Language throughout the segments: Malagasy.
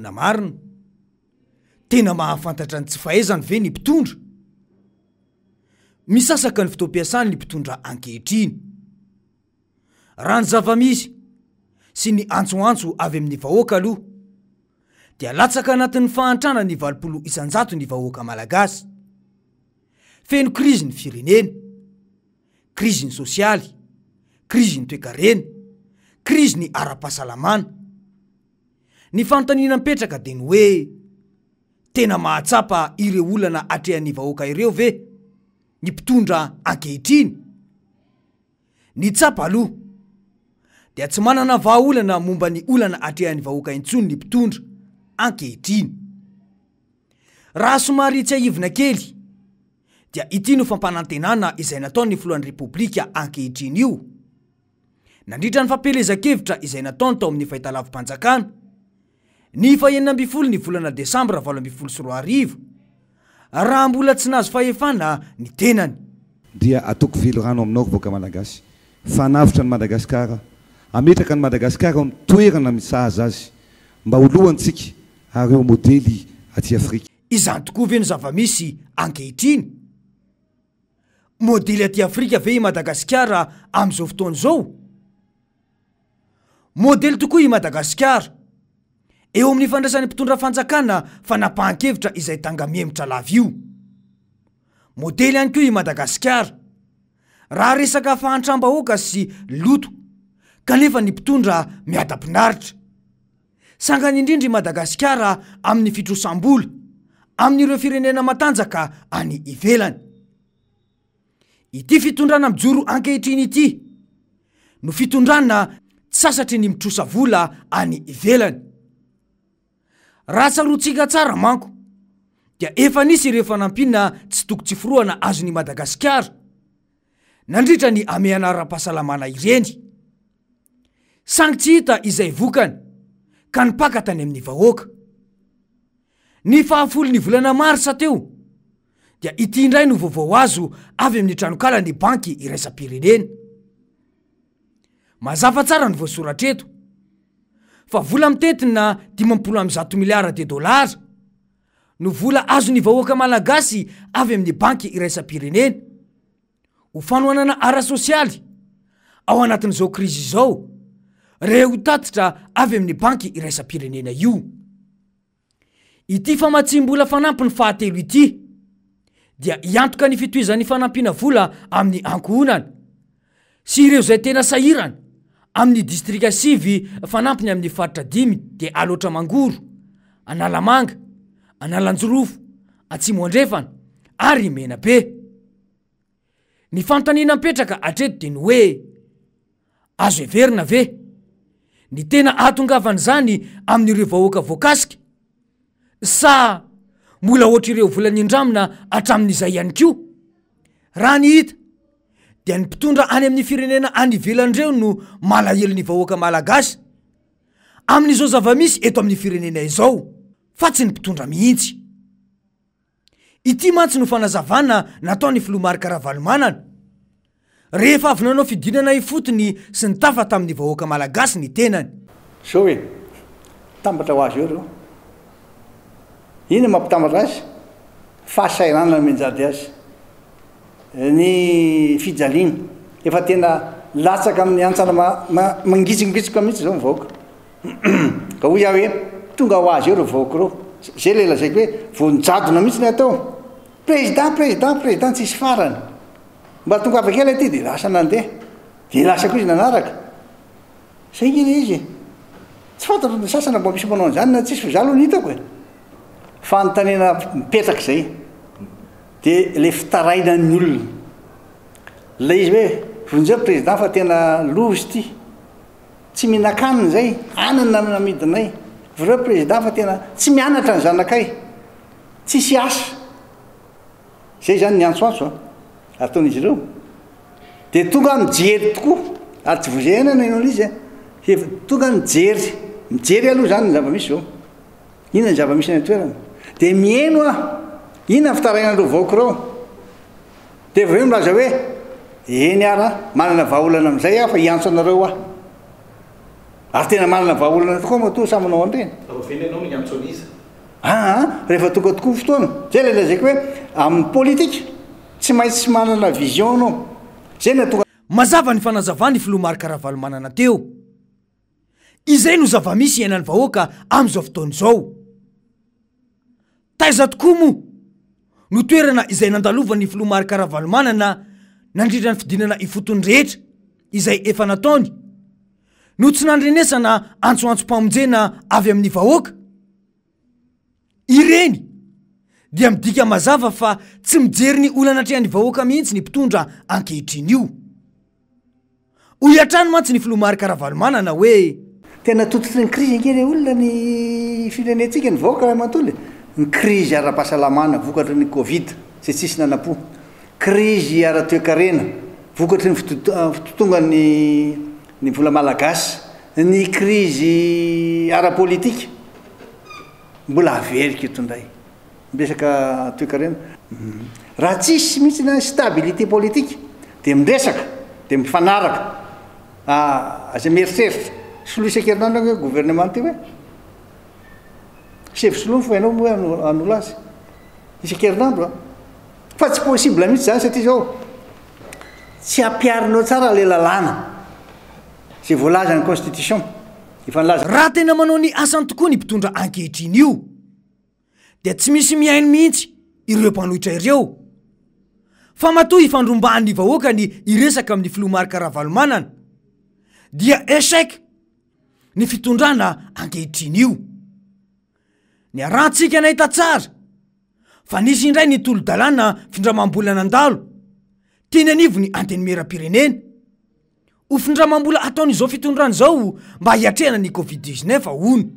tena marina tena mahafantatra ny tsy fahaizany ve ny mpitondra misasaka ny fotoam-piasany ny mpitondra ankehitriny raha ny zava-misy sy ny antsoantso avy amin'ny vahoaka aloha dia latsaka anatin'ny fahantrana ny 20% ny vahoaka malagasy feno krizy ny firenena krizy ny sosialy krizy ny toe-karena krizy ny ara-pahasalamana ny fanontaniana mipetraka dia ny hoe tena mahatsapa ireo olana atrehan'ny vahoaka ireo ve ny mpitondra ankehitriny ny tsapa aloha dia tsy manana vahaolana momba ny olana atrehan'ny vahoaka intsony ny mpitondra ankehitriny raha somary tsy aivina kely dia ity no fampanantenana izay nataon'ny filohan'ny repoblika ankehitriny io nandritra ny fampelezan-kevitra izay nataony tao amin'ny fahitalavim-panjakana ny 29 ny volana desambra 2024 raha mbola tsy nazo fahefana ny tenany dia atoko velo rano aminao vahoaka malagasy fanavitra ny Madagasikara ametraka ny Madagasikara amin'ny toerana misahaza azy mba olohantsika areo modely aty Afrika izany tokoa ve ny zava-misy ankehitriny modely aty Afrika ve i Madagasikara amin'izao fotoana izao modely tokoa i Madagasikara eo amin'ny fandraisan'ny mpitondra fanjakana fanapahan-kevitra izay tanga-mihemitra lava io modely ihany koa i Madagasikara raha resaka fahantram-bahoaka sy loto kanefa ny mpitondra miadam-pinaritra sangany indrindra i Madagasikara amin'ny fitrosam-bola amin'ireo firenena matanjaka any ivelany ity fitondrana mijoro ankehitriny ity no fitondrana sasatry ny mitrosa vola any ivelany raha tsarotsika tsara manko dia efa nisy ireo fanampina tsy toko tsy firoana azon'i Madagasikara nandritra ny amehana ara-pahasalamana ireny sangy tsy hita izay vokany ka nipaka tany amin'ny vahoaka ny fahafolo ny volana marsa teo dia ity indray no vaovao azo avy amin'ny tranokala ny banky iraisam-pirenena mazava tsara ny voasoratra eto fa vola mitentina 50 miliara de dolara no vola azon'ny vahoaka malagasy avy amin'ny banky iraisam-pirenena ho fanohanana ara-sosialy ao anatin'izao krizy izao reha ho tatitra avy amin'ny banky iraisam-pirenena io ity famatsim-bola fanampy ny fahatelo ity dia iantoka ny fitohizan'ny fanampiana vola amin'ny ankohonana sy ireo izay tena sahirana amin'ny distrika sivy fanampiny amin'ny faritra 5 dia aloatra mangoro analamanga analanjorofo atsimo andrefana ary menabe ny fanontaniana mipetraka atreto dia ny hoe azo everina ve ny tena ahatongavana zany amin'ireo vahoaka voakasika sa mbola ohatra ireo volany indramina hatramin'izay ihany koa raha ny hita dia ny mpitondra any amin'ny firenena any ivelan'ireo no malahelo ny vahoaka malagasy amin'izao zava-misy eto amin'ny firenena izao fa tsy ny mpitondra mihitsy ity mantsy no fanazavana nataon'ny filoha Marc Ravalomanana rehefa avy nanao fidinana ifotony sy ny tafa tamin'ny vahoaka malagasy ny tenany so hoe tambatra ho azy eo reo iny mampitambatra azy fahasairana menjady azy ny fijaliana efa tena latsaka amin'ny antsana mangitsikingitsika mihitsy zao mivahoaka ka hoy iaho hoe tonga ho azy eo reo vahoaka reo zay le lazaiko hoe vonjadona mihitsy ny atao président tsisy farany mba tonga avakely aty dia lasa nandeha dia lasa koa izy nanaraka zay iny izy tsy fantatro ny sasana mba misy manao an'izany na tsisy fizalo ny hitako e fanontaniana mipetraka zay dia le fitaraina ny olona la izy hoe vonjeo président fa tena lozy ity tsy mihinan-kanina zay anana namidinay voreo président fa tena tsy mianatra ny zanakay tsisy asa zay zany ny antsoantso ataon'izy ireo dia tonga mijery tokoa ary tsy vozenana ianao izy tonga mijery aloha zany ny zava-misy zao inona ny zava-misy ny toerana dia mieno inona fitarainandreo vahoaka reo dia vreo milaza hoe eny ara manana vahaolana amin'izay fa hiantso anareo ary tena manana vahaolana tokoa moa to samanao an'ireny rehefa tonga tokoa fotoana zay le lazaiko hoe amin'ny politika tsy maintsy tsy manana vision anao zay na tonga mazava ny fanazavany filomarika Ravalomanana teo izay no zava-misy iainan'ny vahoaka amin'izao fotoana izao taiza tokoa moa no toerana izay nandalovan'ny filomarika Ravalomanana nandrindra ny fidinana ifotony rehetra izay efa nataony no tsy nandrenesana antsoantsom-pamonjena avy amin'ny vahoaka ireny dia midika mazava fa tsy mijery ny olana atrehan'ny vahoaka mihitsy ny mpitondra ankehitriny io hoy atrano mantsy ny filomarika Ravalomanana hoe tena tototry ny krizy ankeny olona ny firenentsika ny vahoaka raha matoly ny krizy ara-pahasalamana vokatry ny covid zay tsisy nanam-po krizy ara-toekarena vokatry ny fitotonga ny vola malagasy ny krizy ara-politika mbola averika itondray miresaka toekarena raha tsisy mihitsy na stabilité politique dia miresaka dia mifanaraka azay mieritreritra soloa isan-kerinandro hoe gouvernement ty hoe sevy-soloa fohainao hoe an'olo azy isan-kerinandro fa tsy possible mihitsy zany satria zao tsy ampiarinao tsara le lalàna zay voalaza ny constitution efa nilaza raha tena manao ny asany tokoa ny mpitondra ankehitriny io dia tsy misy miaino mihitsy ireo mpanohitra ireo fa matoa ifandrombahan'ny vahoaka ny iresaka amin'ny filomarika Ravalomanana dia échec ny fitondrana ankehitriny io ny arantsika nahita tsara fa nisy indray ny tolo-dalàna findramam-bola nandalo teny anivo ny antenimera-pirenena ho findramam-bola ataon'izao fitondrana izao mba hiatrehana ny covid-19 hono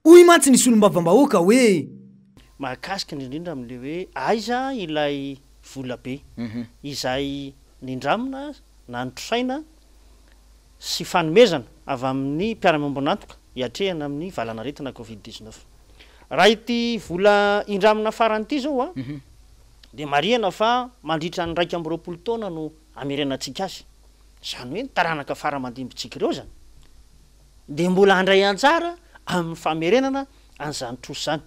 hoy mantsy ny solom-bavambahoaka hoe mahakasika indrindrindra amin'le hoe aiza ilay vola be izay nindramina na nitrosaina sy fanomezana avy amin'ny mpiara-miombonantoka hiatrehana amin'ny valanaretina covid-19 raha ity vola indramina farany ity zao a dia marihana fa mandritra ny 2 taona no amerenantsika azy zany hoe taranaka fara-mandimbitsika ireo zany dia mbola handray antsara amin'ny famerenana an'izany troso zany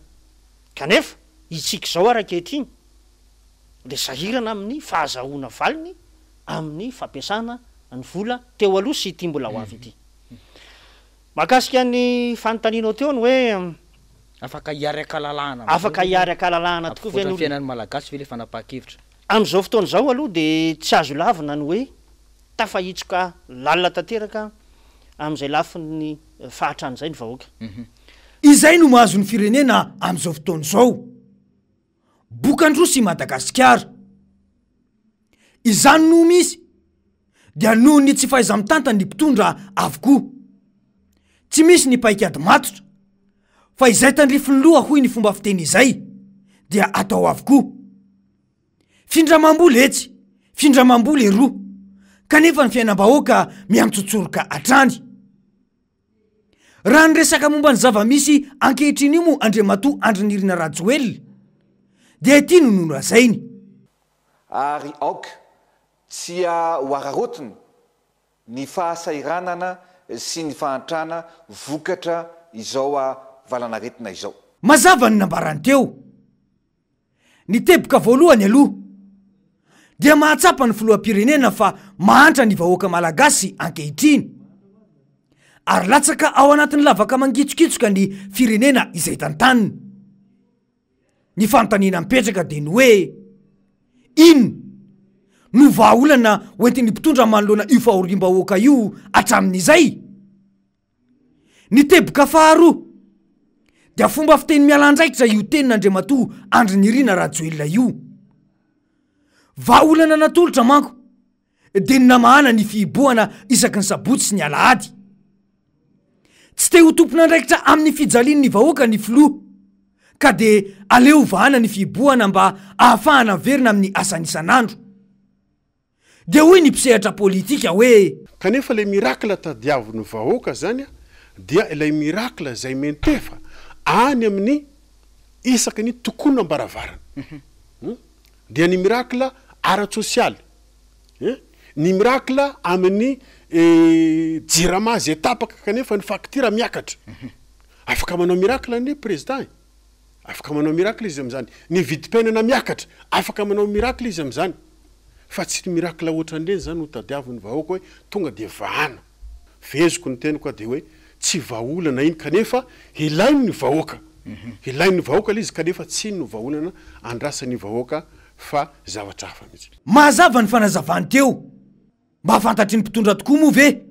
kanefa itsika zao ara-kehitriny dia sahirana amin'ny fahazahoana valiny amin'ny fampiasana ny vola teo aloha sy ity mbola ho avy ity mahakasika ny fanontanianao teo ny hoe afaka hiaraka lalàna afaka hiaraka lalàna tokoa ve fiainan'ny malagasy ve le fanapahakevitra amin'izao fotoana zao aloha dia tsy azo lavina ny hoe tafahitsoka lalina tanteraka amin'izay lafiny fahatrany zay ny vahoaka izay no mahazo ny firenena amin'izao fotoana izao bokandroa sy Madagasikara izany no misy dia noho ny tsy fahaiza-mitantany ny mpitondra avokoa tsy misy ny paikady matotra fa izay tandrifiny loha hoy ny fomba fiteny izay dia atao avokoa findramam-bola etsy findramam-bola eroa kanefa ny fiainam-bahoaka miamtsotsoroka atrany raha nyresaka momba ny zava-misy ankehitriny io mo Andriamatoa Andrinirina Rajoelina dia ity no norazainy ary aoka tsy hoararotiny ny fahasairanana sy ny fahantrana vokatra izao valanaretina izao mazava ny nambarany teo ny teboka voalohany aloha dia mahatsapa ny filoham-pirenena fa mahantra ny vahoaka malagasy ankehitriny ary latsaka ao anatin'ny lavaka mangitsokitsoka ny firenena izay tantaniny ny fanontaniana mipetraka dia ny hoe ino no vahaolana hoentin'ny mpitondra manoloana io fahorim-bahoaka io atramin'izay ny teboka faharoa dia fomba fiteny mialan-draikitra io tenin'Andriamatoa Andrinirina Rajoelina io vahaolana natolotra manko dia ny namahana ny fihibohana isaky ny sabotsy sy ny alahady tsy te ho tompon'andraikitra amin'ny fijalian'ny vahoaka ny filoha ka dia aleo vahana ny fihibohana mba ahafahana verina amin'ny asany isan'andro dia hoy ny mpisehatra politika hoe kanefa ilay mirakla tadiaviny vahoaka zany a dia ilay mirakla zay mentefa any amin'ny isaky ny tokony ambaravarana dia ny mirakla ara-tsosialy ny mirakla amin'ny jirama zay tapaka kanefa ny facture miakatra afaka manao miracle ny président afaka manao miracle izy am'zany ny vidim-piainana miakatra afaka manao miracle izy am'zany fa tsy miracle ohatran'ireny zany ho tadiaviny vahoaka hoe tonga de vahana vezoko ny teny koa de hoe tsy vaolana iny kanefa ilainy ny vahoaka ilainy ny vahoaka izy kanefa tsy no vaolana andrasany vahoaka fa zavatra hafa mihitsy mahazava ny fanazavany teo mba hafantatry ny mpitondra tokoa moa ve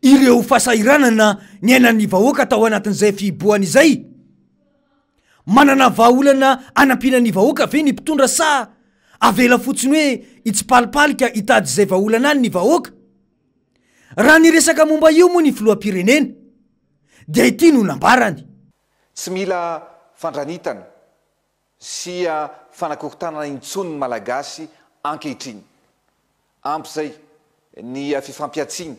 ireo fahasahiranana ny ainan'ny vahoaka tao anatin'izay fiboany izay manana vaolana anampinany vahoaka ve ny mpitondra sa avela fotsiny hoe itsipalipalika hitady zay vaolana any ny vahoaka raha niresaka momba io moa ny filoam-pirenena dia ity no nambarany tsy mila fandranitana sia fanakorontanana intsony ny malagasy ankehitriny ampy zay ny fifampiatsiny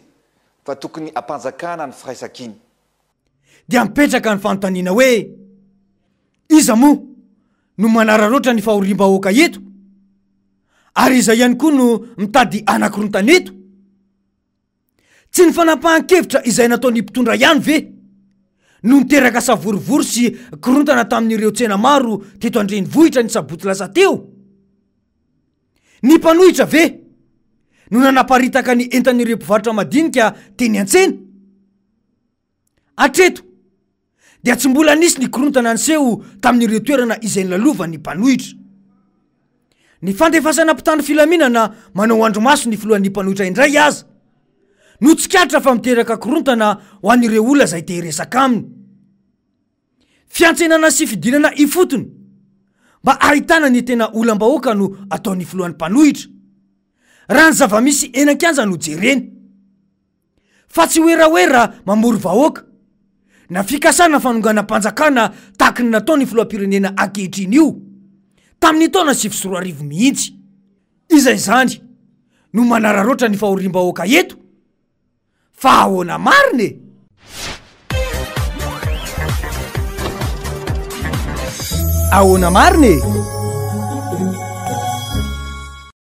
fa tokony ampanjakana ny firaisakiny dia mipetraka ny fanontaniana hoe iza moa no manararoatra ny fahorim-bahoaka eto ary iza ihany koa no mitady anakorontana-eto tsy ny fanampahan-kevitra izay nataony mpitondra ihany ve no niteraka savorivory sy korontana tamin'ireo tsena maro teto andreny vohitra ny saboty lasa teo ny mpanohitra ve no nanaparitaka ny entan'ireo mpivarotra madinika teny an-tsena atreto dia tsy mbola nisy ny korontana nyseho tamin'ireo toerana izay nylalova ny mpanohitra ny fandefasana mpitandro filaminana manao andromaso ny filohan'ny mpanohitra indray aza no tsikatra fa miteraka korontana ho an'ireo olona zay tehiresaka aminy fiantsenana sy fidinana ifotony mba ahitana ny tena olam-bahoaka no ataon'ny filohan'ny mpanohitra raha ny zava-misy enan-kianja no jereny fa tsy hoerahoera mamory vahoaka na fikasana fanongana mpanjakana tahaka ny nataony filoam-pirenena ankehitriny io tamin'ny taona 2024 mihitsy izay zany no manararoatra ny fahorim-bahoaka eto fa ahoana mariny ahoana mariny